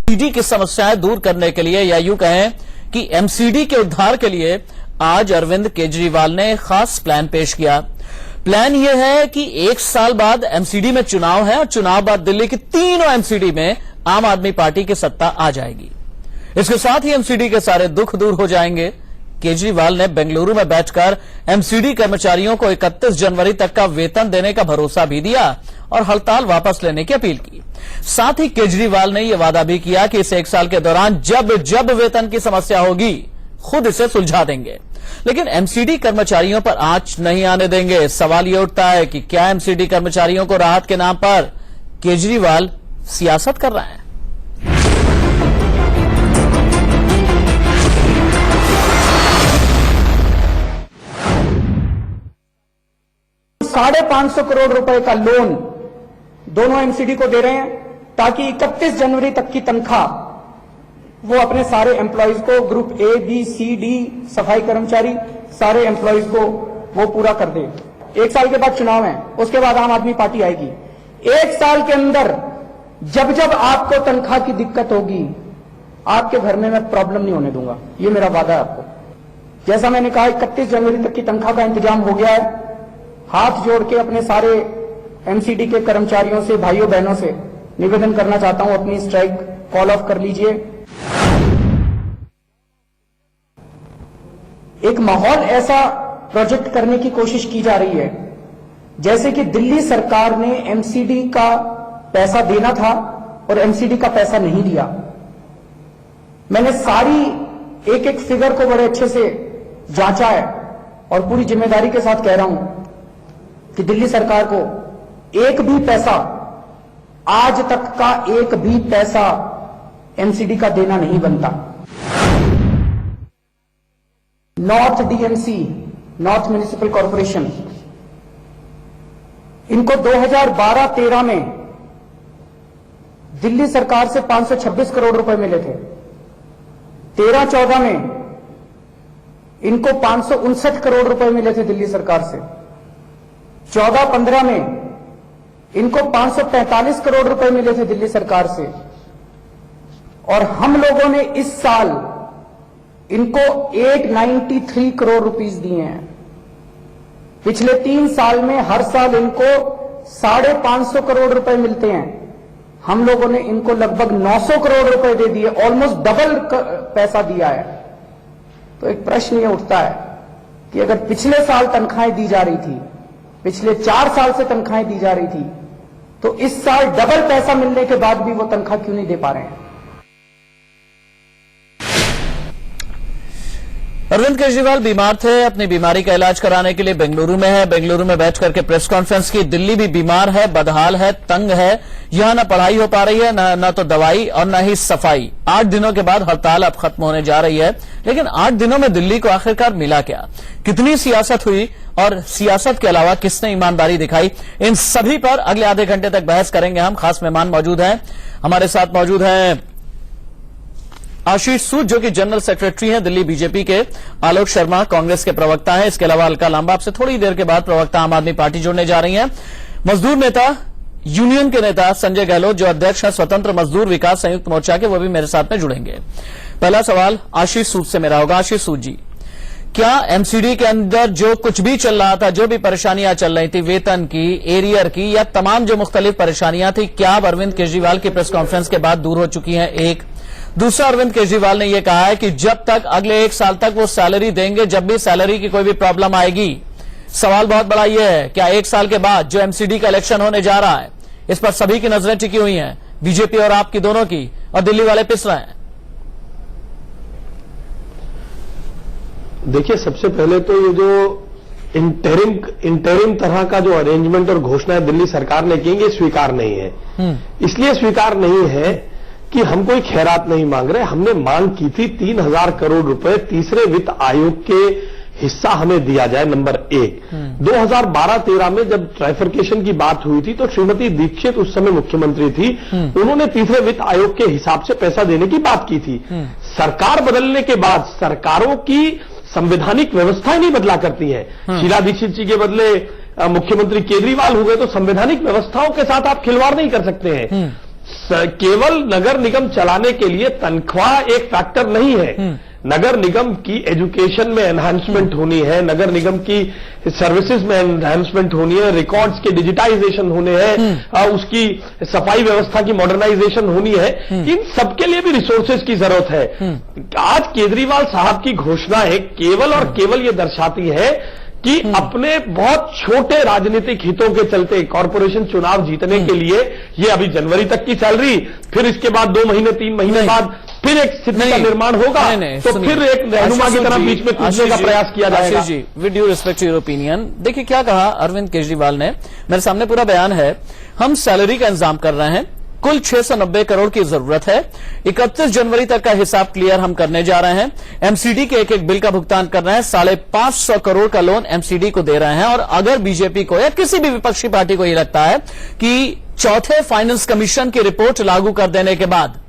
MCD की समस्याएं दूर करने के लिए, या यूं कहें कि एमसीडी के उद्धार के लिए आज अरविंद केजरीवाल ने खास प्लान पेश किया। प्लान यह है कि 1 साल बाद एमसीडी में चुनाव है और चुनाव बाद दिल्ली की तीनों एमसीडी में आम आदमी पार्टी की सत्ता आ जाएगी। इसके साथ ही एमसीडी के सारे दुख दूर हो जाएंगे। केजरीवाल ने बेंगलुरु में बैठकर एमसीडी कर्मचारियों को 31 जनवरी तक का वेतन देने का भरोसा भी दिया और हड़ताल वापस लेने की अपील की। साथ ही केजरीवाल ने यह वादा भी किया कि इस 1 साल के दौरान जब जब वेतन की समस्या होगी खुद इसे सुलझा देंगे, लेकिन एमसीडी कर्मचारियों पर आंच नहीं आने देंगे। सवाल यह उठता है कि क्या एमसीडी कर्मचारियों को राहत के नाम पर केजरीवाल सियासत कर रहे हैं? 550 करोड़ रुपए का लोन दोनों एमसीडी को दे रहे हैं ताकि 31 जनवरी तक की तनख्वाह वो अपने सारे एम्प्लॉइज को, group A, B, C, D, सफाई कर्मचारी, सारे एम्प्लॉइज को वो पूरा कर दे। 1 साल के बाद चुनाव है, उसके बाद आम आदमी पार्टी आएगी। 1 साल के अंदर जब जब आपको तनख्वाह की दिक्कत होगी, आपके घर में मैं प्रॉब्लम नहीं होने दूंगा, ये मेरा वादा है आपको। जैसा मैंने कहा 31 जनवरी तक की तनख्वाह का इंतजाम हो गया है। हाथ जोड़ के अपने सारे एमसीडी के कर्मचारियों से, भाइयों बहनों से निवेदन करना चाहता हूं, अपनी स्ट्राइक कॉल ऑफ कर लीजिए। एक माहौल ऐसा प्रोजेक्ट करने की कोशिश की जा रही है जैसे कि दिल्ली सरकार ने एमसीडी का पैसा देना था और एमसीडी का पैसा नहीं दिया। मैंने सारी एक एक फिगर को बड़े अच्छे से जांचा है और पूरी जिम्मेदारी के साथ कह रहा हूं कि दिल्ली सरकार को एक भी पैसा, आज तक का एक भी पैसा एमसीडी का देना नहीं बनता। North DMC, north municipal corporation, इनको 2012-13 में दिल्ली सरकार से 526 करोड़ रुपए मिले थे। 13-14 में इनको 559 करोड़ रुपए मिले थे दिल्ली सरकार से। 14-15 में इनको 545 करोड़ रुपए मिले थे दिल्ली सरकार से। और हम लोगों ने इस साल इनको 893 करोड़ रुपीस दिए हैं। पिछले 3 साल में हर साल इनको 550 करोड़ रुपए मिलते हैं। हम लोगों ने इनको लगभग 900 करोड़ रुपए दे दिए, ऑलमोस्ट डबल पैसा दिया है। तो एक प्रश्न यह उठता है कि अगर पिछले साल तनख्वाहें दी जा रही थी, पिछले 4 साल से तनख्वाहें दी जा रही थी, तो इस साल डबल पैसा मिलने के बाद भी वो तनख्वाह क्यों नहीं दे पा रहे हैं? अरविंद केजरीवाल बीमार थे, अपनी बीमारी का इलाज कराने के लिए बेंगलुरु में है। बेंगलुरु में बैठ करके प्रेस कॉन्फ्रेंस की। दिल्ली भी बीमार है, बदहाल है, तंग है। यहां न पढ़ाई हो पा रही है, न तो दवाई और न ही सफाई। 8 दिनों के बाद हड़ताल अब खत्म होने जा रही है, लेकिन 8 दिनों में दिल्ली को आखिरकार मिला क्या? कितनी सियासत हुई और सियासत के अलावा किसने ईमानदारी दिखाई? इन सभी पर अगले आधे घंटे तक बहस करेंगे हम। खास मेहमान मौजूद हैं, हमारे साथ मौजूद हैं आशीष सूद जो कि जनरल सेक्रेटरी हैं दिल्ली बीजेपी के, आलोक शर्मा कांग्रेस के प्रवक्ता हैं, इसके अलावा अलका लांबा आपसे थोड़ी देर के बाद प्रवक्ता आम आदमी पार्टी जुड़ने जा रही हैं, मजदूर नेता, यूनियन के नेता संजय गहलोत जो अध्यक्ष हैं स्वतंत्र मजदूर विकास संयुक्त मोर्चा के, वो भी मेरे साथ में जुड़ेंगे। पहला सवाल आशीष सूद से मेरा होगा। आशीष सूद जी, क्या एमसीडी के अंदर जो कुछ भी चल रहा था, जो भी परेशानियां चल रही थी, वेतन की, एरियर की, या तमाम जो मुख्तलिफ परेशानियां थी, क्या अब अरविंद केजरीवाल की प्रेस कॉन्फ्रेंस के बाद दूर हो चुकी हैं? एक दूसरा, अरविंद केजरीवाल ने यह कहा है कि जब तक अगले 1 साल तक वो सैलरी देंगे, जब भी सैलरी की कोई भी प्रॉब्लम आएगी। सवाल बहुत बड़ा यह है, क्या 1 साल के बाद जो एमसीडी का इलेक्शन होने जा रहा है, इस पर सभी की नजरें टिकी हुई हैं, बीजेपी और आपकी दोनों की, और दिल्ली वाले पिस रहे हैं? देखिए, सबसे पहले तो ये जो इंटरिम तरह का जो अरेंजमेंट और घोषणाएं दिल्ली सरकार ने की, ये स्वीकार नहीं है। इसलिए स्वीकार नहीं है कि हम कोई खैरात नहीं मांग रहे। हमने मांग की थी 3000 करोड़ रुपए तीसरे वित्त आयोग के हिस्सा हमें दिया जाए, नंबर 1। 2012-13 में जब ट्राइफरकेशन की बात हुई थी तो श्रीमती दीक्षित उस समय मुख्यमंत्री थी, उन्होंने तीसरे वित्त आयोग के हिसाब से पैसा देने की बात की थी। सरकार बदलने के बाद सरकारों की संवैधानिक व्यवस्थाएं नहीं बदला करती हैं। शीला दीक्षित जी के बदले मुख्यमंत्री केजरीवाल हो गए तो संवैधानिक व्यवस्थाओं के साथ आप खिलवाड़ नहीं कर सकते हैं। केवल नगर निगम चलाने के लिए तनख्वाह एक फैक्टर नहीं है। नगर निगम की एजुकेशन में एनहांसमेंट होनी है, नगर निगम की सर्विसेज में एनहांसमेंट होनी है, रिकॉर्ड्स के डिजिटाइजेशन होने हैं, उसकी सफाई व्यवस्था की मॉडर्नाइजेशन होनी है। इन सबके लिए भी रिसोर्सेज की जरूरत है। आज केजरीवाल साहब की घोषणाएं केवल और केवल ये दर्शाती है कि अपने बहुत छोटे राजनीतिक हितों के चलते कॉरपोरेशन चुनाव जीतने के लिए ये अभी जनवरी तक की सैलरी, फिर इसके बाद 2 महीने 3 महीने बाद फिर एक स्थिति का निर्माण होगा, तो फिर एक रहनुमा की तरह बीच में कूदने का प्रयास किया जाएगा। जी, with due respect to your opinion, देखिए क्या कहा अरविंद केजरीवाल ने, मेरे सामने पूरा बयान है। हम सैलरी का इंतजाम कर रहे हैं, कुल 690 करोड़ की जरूरत है, 31 जनवरी तक का हिसाब क्लियर हम करने जा रहे हैं। एमसीडी के एक एक बिल का भुगतान कर रहे हैं, 550 करोड़ का लोन एमसीडी को दे रहे हैं। और अगर बीजेपी को या किसी भी विपक्षी पार्टी को यह लगता है कि चौथे फाइनेंस कमीशन की रिपोर्ट लागू कर देने के बाद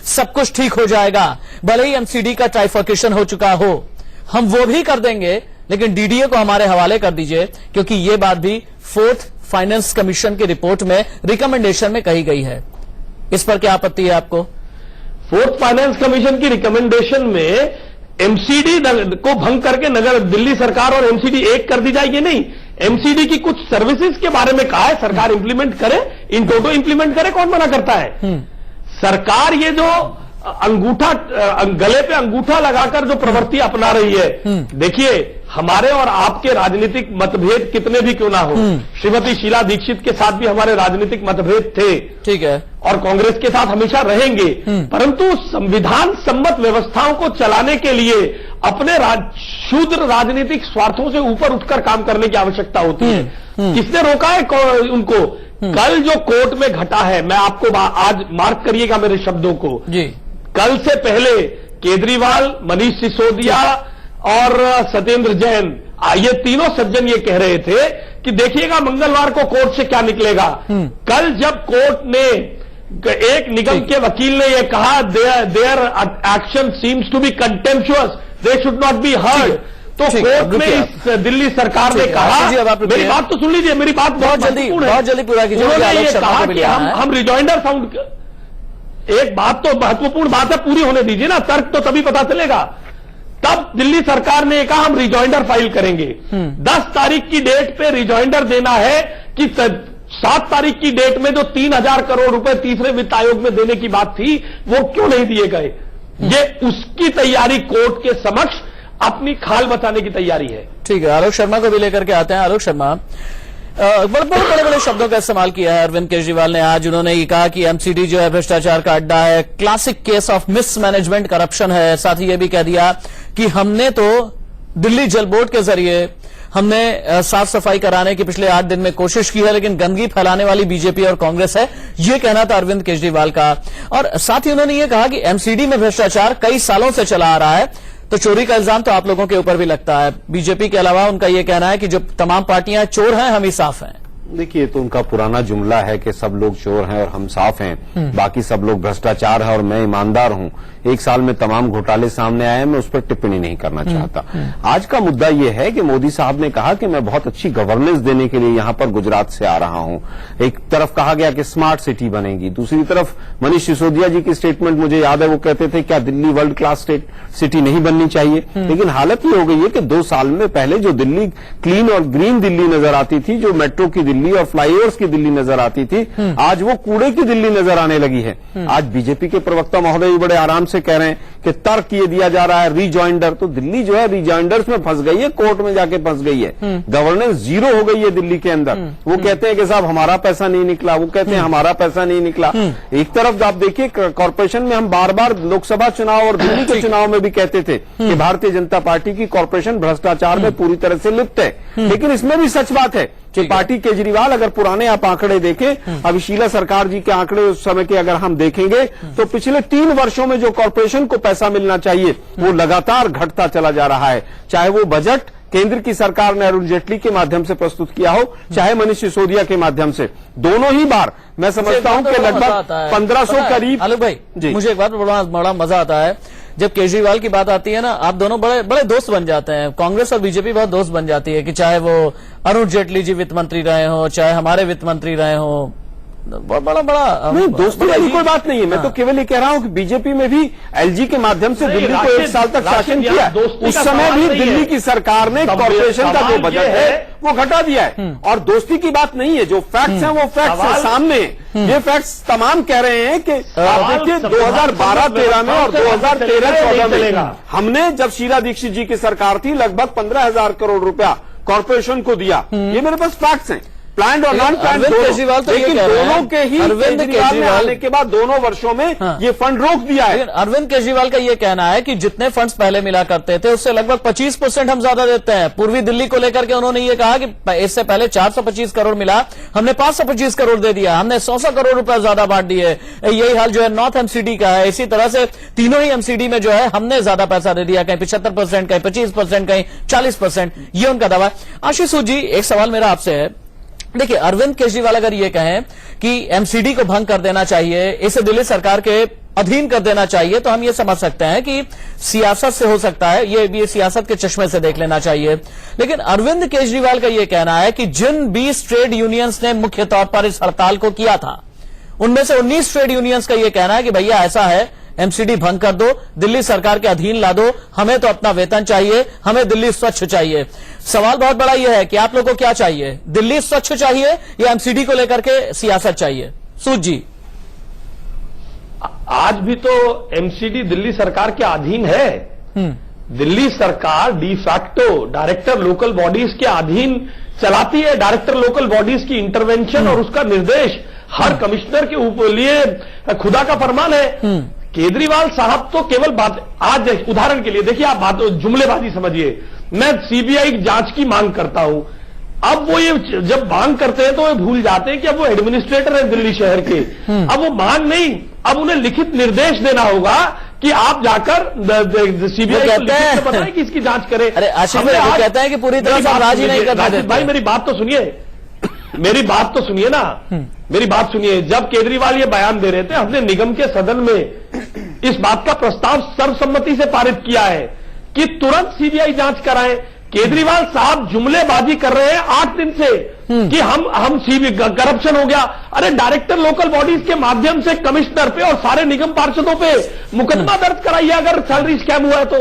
सब कुछ ठीक हो जाएगा, भले ही एमसीडी का ट्राइफर्केशन हो चुका हो, हम वो भी कर देंगे, लेकिन डीडीए को हमारे हवाले कर दीजिए, क्योंकि ये बात भी 4th फाइनेंस कमीशन की रिपोर्ट में रिकमेंडेशन में कही गई है। इस पर क्या आपत्ति है आपको? 4th फाइनेंस कमीशन की रिकमेंडेशन में एमसीडी को भंग करके नगर दिल्ली सरकार और एमसीडी एक कर दी जाएगी? नहीं, एमसीडी की कुछ सर्विसेज के बारे में कहा है सरकार इंप्लीमेंट करे, इन टोटो इंप्लीमेंट करे, कौन मना करता है? सरकार ये जो अंगूठा गले पे अंगूठा लगाकर जो प्रवृत्ति अपना रही है, देखिए हमारे और आपके राजनीतिक मतभेद कितने भी क्यों ना हो, श्रीमती शीला दीक्षित के साथ भी हमारे राजनीतिक मतभेद थे, ठीक है, और कांग्रेस के साथ हमेशा रहेंगे, परंतु संविधान सम्मत व्यवस्थाओं को चलाने के लिए अपने शूद्र राजनीतिक स्वार्थों से ऊपर उठकर काम करने की आवश्यकता होती है। किसने रोका है उनको? कल जो कोर्ट में घटा है, मैं आपको आज मार्क करिएगा मेरे शब्दों को जी, कल से पहले केजरीवाल, मनीष सिसोदिया और सत्येंद्र जैन, ये तीनों सज्जन ये कह रहे थे कि देखिएगा मंगलवार को कोर्ट से क्या निकलेगा। कल जब कोर्ट ने एक निगम के वकील ने यह कहा their action seems to be contemptuous, they should not be heard, तो कोर्ट में इस दिल्ली सरकार ने कहा, मेरी बात तो सुन लीजिए, मेरी बात बहुत जल्दी पूरा कीजिए। उन्होंने ये कहा कि हम रिजॉइंडर साउंड, एक बात तो महत्वपूर्ण बात है, पूरी होने दीजिए ना, तर्क तो तभी पता चलेगा। तब दिल्ली सरकार ने कहा हम रिजॉइंडर फाइल करेंगे। 10 तारीख की डेट पे रिजॉइंडर देना है कि 7 तारीख की डेट में जो 3000 करोड़ रुपए तीसरे वित्त आयोग में देने की बात थी, वो क्यों नहीं दिए गए? ये उसकी तैयारी कोर्ट के समक्ष अपनी खाल बचाने की तैयारी है। ठीक है, आलोक शर्मा को भी लेकर के आते हैं। आलोक शर्मा, बड़े बड़े शब्दों का इस्तेमाल किया है अरविंद केजरीवाल ने। आज उन्होंने ये कहा कि एमसीडी जो है भ्रष्टाचार का अड्डा है, classic case of mismanagement, corruption है। साथ ही ये भी कह दिया कि हमने तो दिल्ली जल बोर्ड के जरिए हमने साफ सफाई कराने की पिछले 8 दिन में कोशिश की है, लेकिन गंदगी फैलाने वाली बीजेपी और कांग्रेस है, ये कहना था अरविंद केजरीवाल का। और साथ ही उन्होंने ये कहा कि एमसीडी में भ्रष्टाचार कई सालों से चला आ रहा है, तो चोरी का इल्जाम तो आप लोगों के ऊपर भी लगता है। बीजेपी के अलावा उनका यह कहना है कि जो तमाम पार्टियां चोर हैं, हम ही साफ हैं। देखिए, तो उनका पुराना जुमला है कि सब लोग चोर हैं और हम साफ हैं, बाकी सब लोग भ्रष्टाचार है और मैं ईमानदार हूं। 1 साल में तमाम घोटाले सामने आए, मैं उस पर टिप्पणी नहीं करना चाहता। आज का मुद्दा यह है कि मोदी साहब ने कहा कि मैं बहुत अच्छी गवर्नेंस देने के लिए यहां पर गुजरात से आ रहा हूं। एक तरफ कहा गया कि स्मार्ट सिटी बनेगी, दूसरी तरफ मनीष सिसोदिया जी की स्टेटमेंट मुझे याद है, वो कहते थे क्या दिल्ली वर्ल्ड क्लास सिटी नहीं बननी चाहिए। लेकिन हालत ये हो गई है कि 2 साल में पहले जो दिल्ली क्लीन और ग्रीन दिल्ली नजर आती थी, जो मेट्रो की दिल्ली और फ्लाईओवर्स की दिल्ली नजर आती थी, आज वो कूड़े की दिल्ली नजर आने लगी है। आज बीजेपी के प्रवक्ता महोदय भी बड़े आराम से कह रहे हैं कि तर्क ये दिया जा रहा है रीजॉइंडर, तो दिल्ली जो है रीजॉइंडर्स में फंस गई है, कोर्ट में जाके फंस गई है, गवर्नेंस जीरो हो गई है दिल्ली के अंदर। वो कहते हैं कि साहब हमारा पैसा नहीं निकला, वो कहते हैं हमारा पैसा नहीं निकला। एक तरफ आप देखिए कॉर्पोरेशन में हम बार बार लोकसभा चुनाव और दिल्ली के चुनाव में भी कहते थे कि भारतीय जनता पार्टी की कॉर्पोरेशन भ्रष्टाचार में पूरी तरह से लिप्त है, लेकिन इसमें भी सच बात है कि पार्टी केजरीवाल, अगर पुराने आप आंकड़े देखें, अभी शीला सरकार जी के आंकड़े उस समय के अगर हम देखेंगे तो पिछले 3 वर्षों में जो कॉर्पोरेशन को पैसा मिलना चाहिए वो लगातार घटता चला जा रहा है। चाहे वो बजट केंद्र की सरकार ने अरुण जेटली के माध्यम से प्रस्तुत किया हो, चाहे मनीष सिसोदिया के माध्यम से, दोनों ही बार मैं समझता हूं कि लगभग 1500 करीब। आलोक भाई, मुझे एक बात बड़ा मजा आता है जब केजरीवाल की बात आती है ना, आप दोनों बड़े दोस्त बन जाते हैं। कांग्रेस और बीजेपी बहुत दोस्त बन जाती है कि चाहे वो अरुण जेटली जी वित्त मंत्री रहे हो, चाहे हमारे वित्त मंत्री रहे हो, बड़ा नहीं, दोस्ती वाली कोई बात नहीं है। मैं तो केवल ये कह रहा हूं कि बीजेपी में भी एलजी के माध्यम से दिल्ली को 1 साल तक शासन किया। उस समय भी दिल्ली की सरकार ने कॉर्पोरेशन का जो बजट है वो घटा दिया है। और दोस्ती की बात नहीं है, जो फैक्ट्स हैं वो फैक्ट्स हैं सामने। ये फैक्ट्स तमाम कह रहे हैं कि आप देखिए 2012-13 में और 2013-14 में हमने जब शीला दीक्षित जी की सरकार थी लगभग 15,000 करोड़ रुपया कॉर्पोरेशन को दिया। ये मेरे पास फैक्ट्स हैं, प्लान्ड और नॉन प्लान्ड, केजरीवाल तो लेकिन दोनों के ही अरविंद केजरीवाल आने के बाद दोनों वर्षों में ये फंड रोक दिया है। लेकिन अरविंद केजरीवाल का ये कहना है कि जितने फंड्स पहले मिला करते थे उससे लगभग 25% हम ज्यादा देते हैं। पूर्वी दिल्ली को लेकर के उन्होंने ये कहा कि इससे पहले 425 करोड़ मिला, हमने 525 करोड़ दे दिया, हमने 100 करोड़ रुपए ज्यादा बांट दिए। यही हाल जो है नॉर्थ एमसीडी का है। इसी तरह से तीनों ही एमसीडी में जो है हमने ज्यादा पैसा दे दिया, कहीं 75%, कहीं 25%, कहीं 40%, ये उनका दावा है। आशीष सूद जी, एक सवाल मेरा आपसे है, देखिए अरविंद केजरीवाल अगर ये कहें कि एमसीडी को भंग कर देना चाहिए, इसे दिल्ली सरकार के अधीन कर देना चाहिए, तो हम ये समझ सकते हैं कि सियासत से हो सकता है, ये सियासत के चश्मे से देख लेना चाहिए। लेकिन अरविंद केजरीवाल का ये कहना है कि जिन 20 ट्रेड यूनियंस ने मुख्य तौर पर इस हड़ताल को किया था, उनमें से 19 ट्रेड यूनियंस का ये कहना है कि भैया ऐसा है, एमसीडी भंग कर दो, दिल्ली सरकार के अधीन ला दो, हमें तो अपना वेतन चाहिए, हमें दिल्ली स्वच्छ चाहिए। सवाल बहुत बड़ा यह है कि आप लोगों को क्या चाहिए, दिल्ली स्वच्छ चाहिए या एमसीडी को लेकर के सियासत चाहिए? सूद जी, आज भी तो एमसीडी दिल्ली सरकार के अधीन है। दिल्ली सरकार de facto director local bodies के अधीन चलाती है। डायरेक्टर लोकल बॉडीज की इंटरवेंशन और उसका निर्देश हर कमिश्नर के ऊपर लिए खुदा का फरमान है। केजरीवाल साहब तो केवल बात, आज उदाहरण के लिए देखिए, आप बात जुमलेबाजी समझिए, मैं सीबीआई जांच की मांग करता हूं, अब वो ये जब मांग करते हैं तो वे भूल जाते हैं कि अब वो एडमिनिस्ट्रेटर है दिल्ली शहर के। अब वो मांग नहीं, अब उन्हें लिखित निर्देश देना होगा कि आप जाकर सीबीआई को लिखित में बताएं कि इसकी जांच करें। अरे आशीष भाई वो कहते हैं कि पूरी तरह से राज ही नहीं करना देते। भाई मेरी बात तो सुनिए, मेरी बात तो सुनिए ना, मेरी बात सुनिए। जब केजरीवाल ये बयान दे रहे थे, हमने निगम के सदन में इस बात का प्रस्ताव सर्वसम्मति से पारित किया है कि तुरंत सीबीआई जांच कराएं। केजरीवाल साहब जुमलेबाजी कर रहे हैं 8 दिन से कि हम करप्शन हो गया। अरे डायरेक्टर लोकल बॉडीज के माध्यम से कमिश्नर पे और सारे निगम पार्षदों पे मुकदमा दर्ज कराइए अगर सैलरी स्कैम हुआ है तो।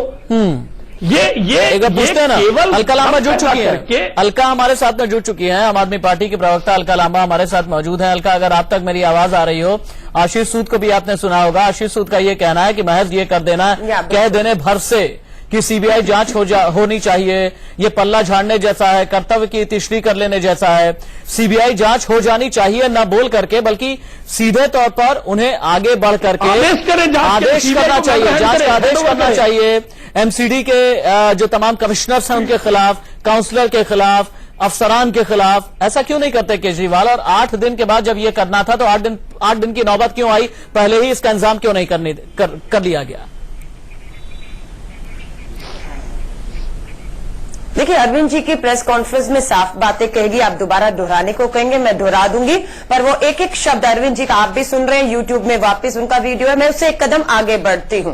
ये पूछते हैं ना, अलका लांबा जुड़ चुकी है, अलका हमारे साथ में जुड़ चुकी है, आम आदमी पार्टी की प्रवक्ता अलका लांबा हमारे साथ मौजूद है। अलका, अगर आप तक मेरी आवाज आ रही हो, आशीष सूद को भी आपने सुना होगा, आशीष सूद का ये कहना है कि महज ये कर देना, कह देने भर से कि सीबीआई जांच होनी चाहिए, ये पल्ला झाड़ने जैसा है, कर्तव्य की तिश्री कर लेने जैसा है। सीबीआई जांच हो जानी चाहिए, न बोल करके बल्कि सीधे तौर पर उन्हें आगे बढ़ करके आदेश करना चाहिए, जांच का आदेश करना चाहिए। एमसीडी के जो तमाम कमिश्नर्स हैं उनके खिलाफ, काउंसलर के खिलाफ, अफसरान के खिलाफ, ऐसा क्यों नहीं करते केजरीवाल? और 8 दिन के बाद जब ये करना था तो 8 दिन की नौबत क्यों आई? पहले ही इसका इंतजाम क्यों नहीं कर लिया गया? देखिए, अरविंद जी की प्रेस कॉन्फ्रेंस में साफ बातें कहेगी, आप दोबारा दोहराने को कहेंगे, मैं दोहरा दूंगी, पर वो एक एक शब्द अरविंद जी का आप भी सुन रहे हैं, यूट्यूब में वापस उनका वीडियो है, मैं उससे एक कदम आगे बढ़ती हूं।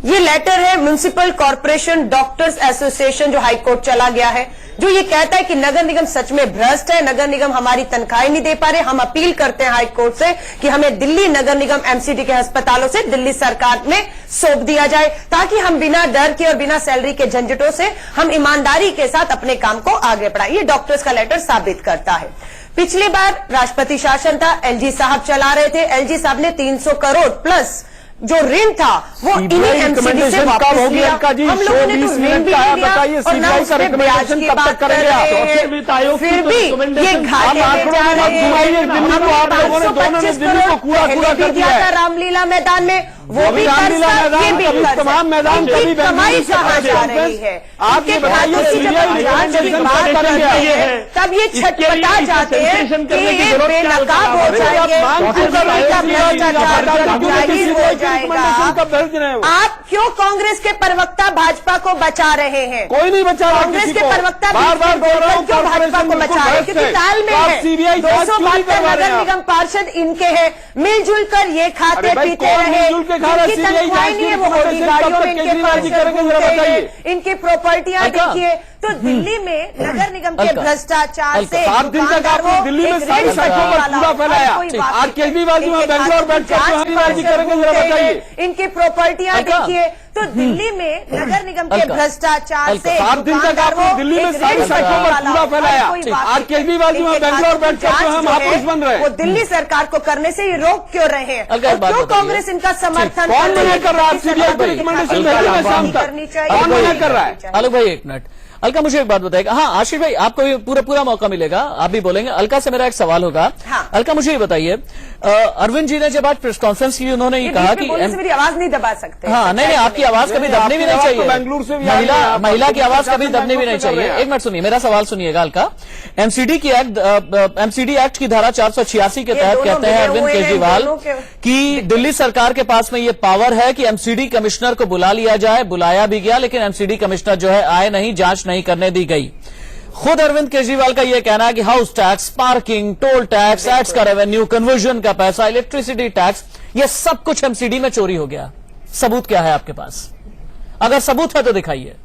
ये लेटर है म्युनिसिपल कॉर्पोरेशन डॉक्टर्स एसोसिएशन जो हाईकोर्ट चला गया है, जो ये कहता है कि नगर निगम सच में भ्रष्ट है, नगर निगम हमारी तनख्वाहें नहीं दे पा रहे। हम अपील करते हैं हाईकोर्ट से कि हमें दिल्ली नगर निगम एमसीडी के अस्पतालों से दिल्ली सरकार में सौंप दिया जाए, ताकि हम बिना डर के और बिना सैलरी के झंझटों से हम ईमानदारी के साथ अपने काम को आगे बढ़ाएं। ये डॉक्टर्स का लेटर साबित करता है। पिछली बार राष्ट्रपति शासन था, एलजी साहब चला रहे थे, एलजी साहब ने 300 करोड़ प्लस जो ऋण था वो इन्हीं एमसीडी से वापस लिया। हम लोगों ने तो ऋण भी नहीं लिया और ना उस पे ब्याज की बात कर रहे हैं, फिर भी ये घाटे में जा रहे हैं। 525 करोड़ दिया था रामलीला मैदान में, वो भी ये भी तमाम मैदान कमाई कहाँ जा रही है? आपके खाते की जब जांच की बात करते हैं तब ये छटपटा जाते हैं कि ये बेनकाब हो जाएंगे, आप क्यों कांग्रेस के प्रवक्ता भाजपा को बचा रहे हैं? कोई नहीं बचा रहा, कांग्रेस के प्रवक्ता क्यों भाजपा को बचा रहे हैं? क्योंकि ताल में है 272 नगर निगम पार्षद इनके हैं, मिलजुल कर ये खाते पीते रहे, इनकी तनख्वाहें नहीं है, वो होगी गाड़ियों में इनके पार्षद घूमते हैं, इनकी प्रॉपर्टियां देखिए, तो दिल्ली में नगर निगम के अलका, भ्रष्टाचार अलका, से 7 दिन तक आपने दिल्ली में सारी सड़कों पर कूड़ा फैलाया। आज केजरीवाल जी वहां बेंगलोर बैठकर केजरीवाल जी करेंगे, जरा बताइए। इनकी प्रॉपर्टियां अलका, देखिए, तो दिल्ली में नगर निगम के अलका, भ्रष्टाचार अलका, से 7 दिन तक आपने दिल्ली में सारी सड़कों पर कूड़ा फैलाया। आज केजरीवाल जी वहां बेंगलोर बैठकर हम महापुरुष बन रहे हैं। वो दिल्ली सरकार को करने से ही रोक क्यों रहे हैं? अलका, एक और बात क्यों बताइए। कांग्रेस इनका समर्थन कौन मना कर रहा है? सीबीआई को सरकार रिकमेंडेशन भेजेगा शाम तक। करनी चाहिए। कौन मना कर रहा है? अलग भाई एक मिनट, अलका मुझे एक बात बताइएगा। हाँ आशीष भाई, आपको भी पूरा मौका मिलेगा, आप भी बोलेंगे। अलका से मेरा एक सवाल होगा। हाँ। अलका मुझे ये बताइए, अरविंद जी ने जब आज प्रेस कॉन्फ्रेंस की, उन्होंने ये कहा कि बोलने से मेरी आवाज नहीं दबा सकते। हाँ नहीं, आपकी आवाज कभी दबनी भी नहीं आपकी आवाज चाहिए। तो बेंगलुरु से भी आ रही है, आप महिला की आवाज कभी बेंगलुरु दबनी भी नहीं से कर रहे चाहिए। हैं। एक मिनट सुनिए, मेरा सवाल सुनिएगा अलका। एमसीडी एक्ट की धारा 486 के तहत दोनों कहते हैं मिले अरविंद हुए हैं, केजरीवाल दोनों के- कि दिल्ली सरकार के पास में ये पावर है कि एमसीडी कमिश्नर को बुला लिया जाए। बुलाया भी गया, लेकिन एमसीडी कमिश्नर जो है आए नहीं, जांच नहीं करने दी गई। खुद अरविंद केजरीवाल का यह कहना है कि house tax, parking, toll tax, acts का रेवेन्यू, कन्वर्जन का पैसा, इलेक्ट्रिसिटी टैक्स, ये सब कुछ एमसीडी में चोरी हो गया। सबूत क्या है आपके पास? अगर सबूत है तो दिखाइए।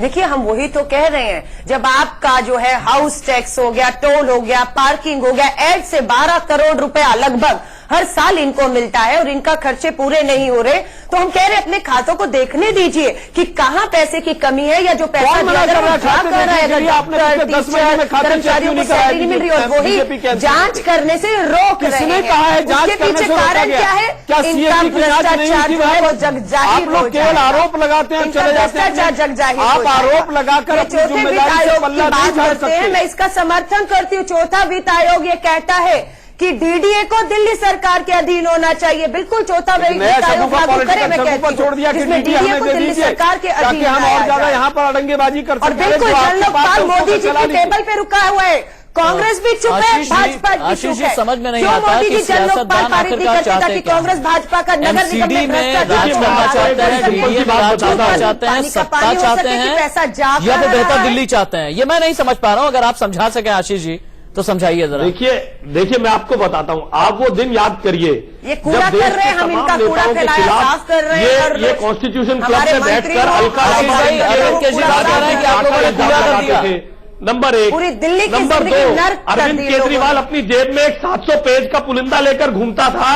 देखिए, हम वही तो कह रहे हैं, जब आपका जो है हाउस टैक्स हो गया, टोल हो गया, पार्किंग हो गया, एड से 12 करोड़ रुपया लगभग हर साल इनको मिलता है और इनका खर्चे पूरे नहीं हो रहे, तो हम कह रहे हैं अपने खातों को देखने दीजिए कि कहां पैसे की कमी है, या जो पैसा कौन मना दिया कर रहा है? जा खाते रहा है, देखिए, आपने पिछले 10 महीने में खाते कर्मचारियों को चेक क्यों नहीं सैलरी नहीं मिल रही, और वही बीजेपी के जांच करने से रोक रहे किसने हैं। कहा है जांच उसके करने पीछे से रोका कारण गया? क्या है? क्या इनका सीएजी की जांच नहीं भ्रष्टाचार हुई जो है वो थी? जग जाहिर आप लोग हो केवल जाएगा। आरोप लगाते हैं, इनका चले जाते भ्रष्टाचार जग जाहिर हैं। हो आप जाएगा। आरोप लगाकर ये अपनी चौथे वित्त जिम्मेदारी से आयोग की पल्ला नहीं बात झाड़ करते हैं, सकते। मैं इसका समर्थन करती हूँ। चौथा वित्त आयोग ये कहता है कि डीडीए को दिल्ली सरकार के अधीन होना चाहिए। बिल्कुल, चौथा वित्त नया आयोग शगुफा लागू करे, पॉलिटिकल मैं शगुफा कहती छोड़ हूँ, दिया कि जिसमें डीडीए डीडीए हमें को दे दिल्ली दीजिए, सरकार के ताकि अधीन हम लाया और ज्यादा जाए। यहाँ पर अड़ंगेबाजी कर और सकते हैं। बिल्कुल जो जन आपकी लोकपाल बात है, उसको मोदी जी चला की लीजिए। टेबल पे रुका हुआ है, कांग्रेस भी चुप है, आशीष जी, भाजपा भी आशीष चुप जी, है। समझ में नहीं क्यों आता मोदी कि जी जन लोकपाल सियासतदान पारित नहीं आखिरकार करते चाहते ताकि क्या? कांग्रेस भाजपा का नगर निगम एमसीडी में में भ्रष्टाचार राज हो करना रहा है। चाहते हैं, सिंपल डीडीए सी में बात राज बताता करना हूं। चाहते हैं, पानी का सत्ता पानी हो चाहते सके कि हैं, पैसा जा या तो कहाँ बेहतर रहा है। दिल्ली चाहते हैं। ये मैं नहीं समझ पा रहा हूं। अगर आप समझा सके आशीष जी तो समझाइए जरा। देखिए मैं आपको बताता हूं, आप वो दिन याद करिए, ये कूड़ा जब देश कर रहे हैं, के हम तमाम इनका कूड़ा नेताओं के फैलाया खिलाफ साफ कर रहे हैं हर ये रोज। कॉन्स्टिट्यूशन क्लब हमारे में मंत्री बैठकर लोग अलका आशीष भाई, अरविंद केजरीवाल कह रहे हैं कि आपको आटा मैंने इल्जाम कूड़ा कर लगाते दिया। थे। नंबर 1। पूरी दिल्ली की नंबर जिंदगी 2, नर्क कर अरविंद दी लोगों केजरीवाल ने। अपनी जेब में एक 700 पेज का पुलिंदा लेकर घूमता था।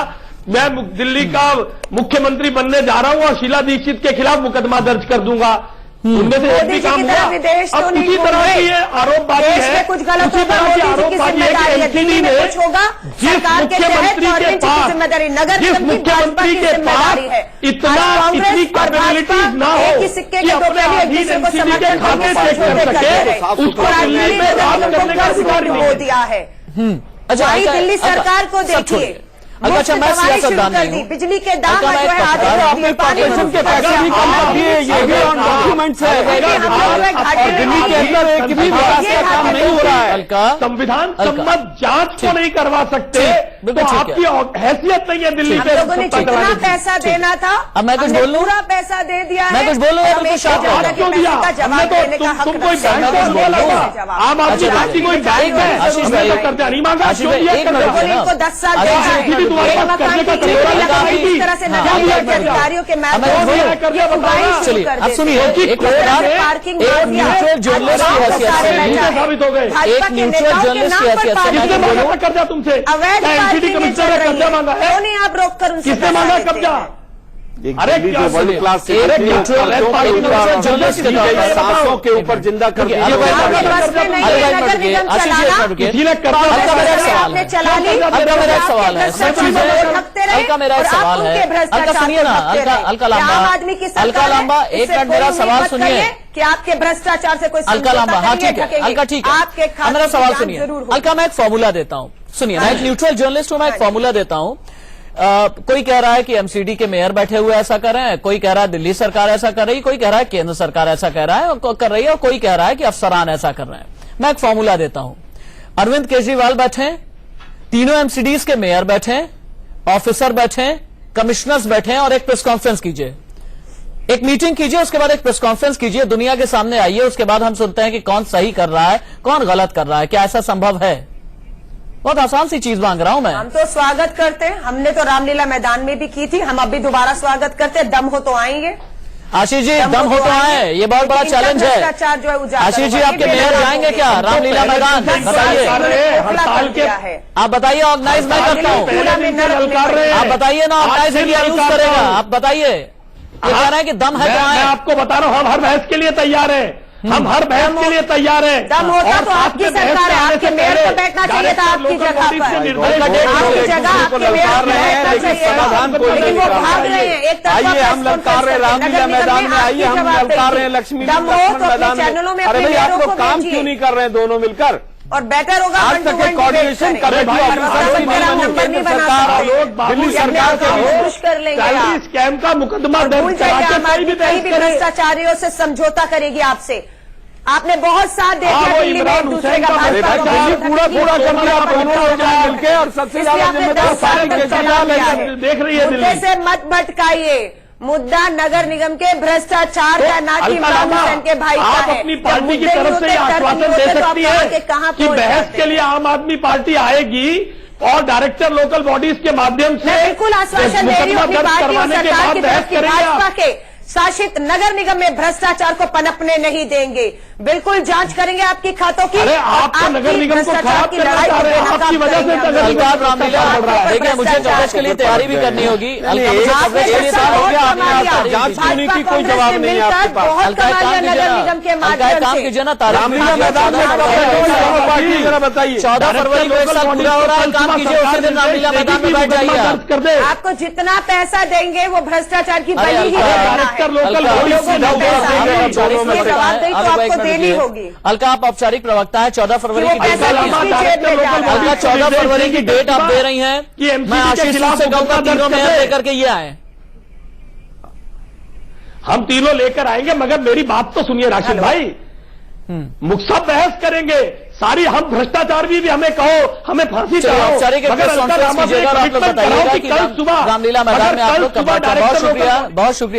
मैं दिल्ली का मुख्यमंत्री बनने जा रहा हूं और शीला दीक्षित के खिलाफ मुकदमा दर्ज कर दूंगा। उनमें से एक मोदी भी जी काम की तरह हुआ। विदेश तो अब नहीं उसी तरह घूमे। की ये आरोपबाजी देश है, में कुछ गलत उसी होगा, तरह की मोदी जी की आरोपबाजी है जिम्मेदारी है। कि दिल्ली में कुछ होगा, जिस सरकार के तहत मुख्यमंत्री अरविंद के जी की पास जिम्मेदारी, नगर जिस निगम की भाजपा मुख्यमंत्री की के पास जिम्मेदारी है। इतना आज कांग्रेस इतनी और कैपेबिलिटीज भाजपा ना हो एक ही सिक्के कि के दो अपने पहलू, एक अधीन दूसरे को एमसीडी के समर्थन खाते करके चेक कर समझौते सके, करते रहे। उसको और दिल्ली दिल्ली में में राज नगर करने का निगम अधिकार को नहीं दिया है। अच्छा वही अलका- दिल्ली अलका- सरकार को सब देखिए, छोड़िए। अलका, अच्छा, मैं मुफ्त दवाई शुरू सियासतदान कर नहीं दी, हूं। बिजली के दाम अलका, जो मैं है एक आधे बात- कर दिए, पानी कॉर्पोरेशन के पैसे भी कम कर दिए, ये भी ऑन डॉक्यूमेंट्स है। और दिल्ली के अंदर एक भी विकास का काम नहीं हो रहा है। अलका, संविधान अलका। सम्मत जांच को नहीं करवा सकते ठीक, बिल्कुल तो ठीक आपकी हैसियत नहीं है दिल्ली हम के लोगों ने सत्ता जितना चलाने की। पैसा देना था, अब मैं कुछ हमने बोल लूं? पूरा पैसा दे दिया मैं है। कुछ बोल लूं या हमें बिल्कुल शांत जनता रहना? के क्यों पैसे दिया? का जवाब हमने देने का तो हक तुम कोई रखते हैं। बैंक मैं कुछ बोला बोल लगा लूं? आम आदमी अच्छा, पार्टी कोई बैंक है, आशीष हमने भाई, तो कर्जा नहीं मांगा, आशीष क्यों भाई, दिया एक मिनट कर्जा? रुकिए ना। इनको 10 साल आशीष देना भाई, है। भी तुम्हारे एक पास मकान कर्जे का की तो कीमत लगा लगाई, दी। इस तरह से हाँ, नजर एक के मिनट अधिकारियों के अब मैं माध्यम बोल से रहा कर्जा ये बताओ उगाही ना। शुरू चलिए, कर अब देते सुनिए, हैं। एक और न्यूट्रल- पार्किंग एक माफिया न्यूट्रल जर्नलिस्ट की हैसियत से कितने साबित हो गए? भाजपा एक के न्यूट्रल नेताओं के जर्नलिस्ट नाम की पर हैसियत से मैं किसने पार्किंग मांगा था कर्जा तुमसे? अवैध क्या एमसीडी पार्किंग कमिश्नर चल ने रही कर्जा मांगा है, है? क्यों नहीं आप रोक कर उनसे किसने पैसा मांगा लेते कब्जा? हैं? अरे क्या वर्ल्ड क्लास से एक अरे न्यूट्रल जर्नलिस्ट के तौर पर सांसों के ऊपर जिंदा कर दिया। ये बात आपके बताइए। बस में नहीं अलका, है एक मिनट नगर रुकिए। निगम आशीष जी, एक चलाना। मिनट रुकिए। किसी ने कर्जा अलका, मेरा एक सवाल आपने है। चला ली, अलका, मेरा एक सवाल है। भ्रष्टाचार सब चीजें- को ढकते रहे अलका, मेरा एक और आप सवाल उनके है। भ्रष्टाचार अलका, सुनिए को ना। ढकते अलका, रहे। अलका क्या लांबा, आम आदमी की सरकार अलका है? लांबा, एक इससे मिनट, मेरा कोई सवाल उम्मीद मत सुनिए। करिए कि आपके भ्रष्टाचार से कोई अलका समझौता लांबा, हाँ करेंगे, ठीक है, ढकेंगे। अलका ठीक है। आपके अब खाते मेरा की सवाल जांच सुनिए। जरूर होगी। अलका, मैं एक फॉर्मूला देता हूं, सुनिए, मैं एक न्यूट्रल जर्नलिस्ट हूं, मैं एक फॉर्मूला देता हूं। कोई कह रहा है कि एमसीडी के मेयर बैठे हुए ऐसा कर रहे हैं, कोई कह रहा है दिल्ली सरकार ऐसा कर रही है, कोई कह रहा है केंद्र सरकार ऐसा कह रहा है और कर रही है, और कोई कह रहा है कि अफसरान ऐसा कर रहे हैं। मैं एक फॉर्मूला देता हूं। अरविंद केजरीवाल बैठे, तीनों एमसीडीज के मेयर बैठे, ऑफिसर बैठे, कमिश्नर्स बैठे और एक प्रेस कॉन्फ्रेंस कीजिए, एक मीटिंग कीजिए, उसके बाद एक प्रेस कॉन्फ्रेंस कीजिए, दुनिया के सामने आइए, उसके बाद हम सुनते हैं कि कौन सही कर रहा है, कौन गलत कर रहा है। क्या ऐसा संभव है? बहुत आसान सी चीज मांग रहा हूं मैं। हम तो स्वागत करते हैं, हमने तो रामलीला मैदान में भी की थी, हम अभी दोबारा स्वागत करते हैं। दम हो तो आएंगे। आशीष जी, दम हो तो आए, ये बहुत बड़ा चैलेंज है। भ्रष्टाचार जो है उजागर आशीष जी, होगा। आपके मेयर जाएंगे क्या रामलीला मैदान? बताइए, हड़ताल के आप बताइए। ऑर्गेनाइज मैं करता हूँ, आप बताइए ना। ऑर्गेनाइज इंडिया यूज करेगा, आप बताइए। ये कह रहे हैं कि दम है तो मैं आए। आपको बता रहा हूं, हम हर बहस के लिए तैयार हैं। हम हर बहस के लिए तैयार हैं। दम होता तो आपकी सरकार है, आपके मेयर को बैठना चाहिए था आपकी जगह पर। आपकी जगह आपके मेयर को बैठना चाहिए, समाधान कोई नहीं लेकिन वो कर रहा भाग रहे हैं। एक तरफा आइए हम ललकार रहे रामलीला मैदान में, आइए हम ललकार रहे लक्ष्मी दम हो तो अपने चैनलों में अरे अपने भाई, आप मेयरों को लोग काम भेजिए। क्यों नहीं कर रहे हैं दोनों मिलकर? और बेटर होगा आज तक के कोऑर्डिनेशन कर रहे थे, नंबर नहीं बना सकते। दिल्ली सरकार के खुश कर लेंगे सैलरी आप। स्कैम का मुकदमा भूल दर्ज जाइए, करा के आम कोई आदमी भी कहीं बहस भी करे। भ्रष्टाचारियों से समझौता करेगी आपसे। आपने बहुत साथ दे दिया वो दिल्ली में इमरान एक दूसरे हुसैन का का भाजपा बेटा का दिल्ली पूरा पूरा कर दिया, आप दोनों हो जाए मिलके, और सबसे ज्यादा जिम्मेदार सारे केजरीवाल है। देख रही है मुद्दे दिल्ली। से मत भटकाइए। मुद्दा नगर निगम के भ्रष्टाचार का, ना कि इमरान हुसैन के भाई का आप है। अपनी जब पार्टी की मुद्दे तरफ नहीं से ये होते, तर्क आश्वासन नहीं दे होते, तो सकती आप है कहाँ के कहाँ कि पहुंच बहस जाते के लिए आम आदमी पार्टी आएगी और डायरेक्टर लोकल बॉडीज के माध्यम से मैं बिल्कुल आश्वासन दे रही हूँ अपनी मुकदमा दर्ज पार्टी और करवाने के सरकार बाद की बहस तरफ की करेंगे भाजपा आप। के शासित नगर निगम में भ्रष्टाचार को पनपने नहीं देंगे। बिल्कुल जांच करेंगे आपकी खातों की। अरे और आप तो आपकी नगर निगम को भ्रष्टाचार खराब की करना लड़ाई चाह को रहे हैं, बेनकाब आपकी वजह से करेंगे हम। नगर निगम अलका रामलीला बढ़ रहा है। देखिए, मुझे कवरेज के लिए तैयारी भी करनी होगी। अलका, मुझे आपने कवरेज के लिए सत्ता तैयारी बहुत होगी। कमा लिया। आपने जांच भाजपा क्यों नहीं की, कोई कांग्रेस जवाब ने नहीं है मिलकर आपके पास। बहुत अलका, कमा लिया नगर निगम के काम माध्यम कीजिए से। ना। तारीफ रामलीला कीजिए। मैदान में 14 बताइए। 14 फरवरी को एक साल पूरा हो रहा है, काम कीजिए। उसी दिन रामलीला मैदान में बैठ जाइए आप। कर दे। आपको जितना पैसा देंगे वो भ्रष्टाचार की अरे बलि ही अलका, देना डायरेक्टर है। लोकल अलका, बॉडीज लोगों से को पैसा जवाब है, देंगे। इसकी जवाबदेही तो आपको देनी होगी। अलका, आप औपचारिक प्रवक्ता है। 14 फरवरी कि की वो डेट पैसा दे रही हैं। किसकी जेब में जा रहा है। अलका, 14 फरवरी की डेट आप दे रही हैं। कि MCD मैं के आशीष खिलाफ से कहूंगा मुकदमा तीनों दर्ज मेयर करें। लेकर के ये आए। हम तीनों लेकर आएंगे, मगर मेरी बात तो सुनिए राशिद भाई। मुक्सब बहस करेंगे सारी। हम भ्रष्टाचार भी हमें कहो, हमें फांसी चलिए, चढ़ाओ, औपचारिक एक मगर प्रेस अलका कॉन्फ्रेंस रामा से कीजिएगा और आप लोग कमिटमेंट बताइएगा कराओ कि कल सुबह रामलीला मैदान में आप लोग कब। बहुत शुक्रिया, बहुत शुक्रिया।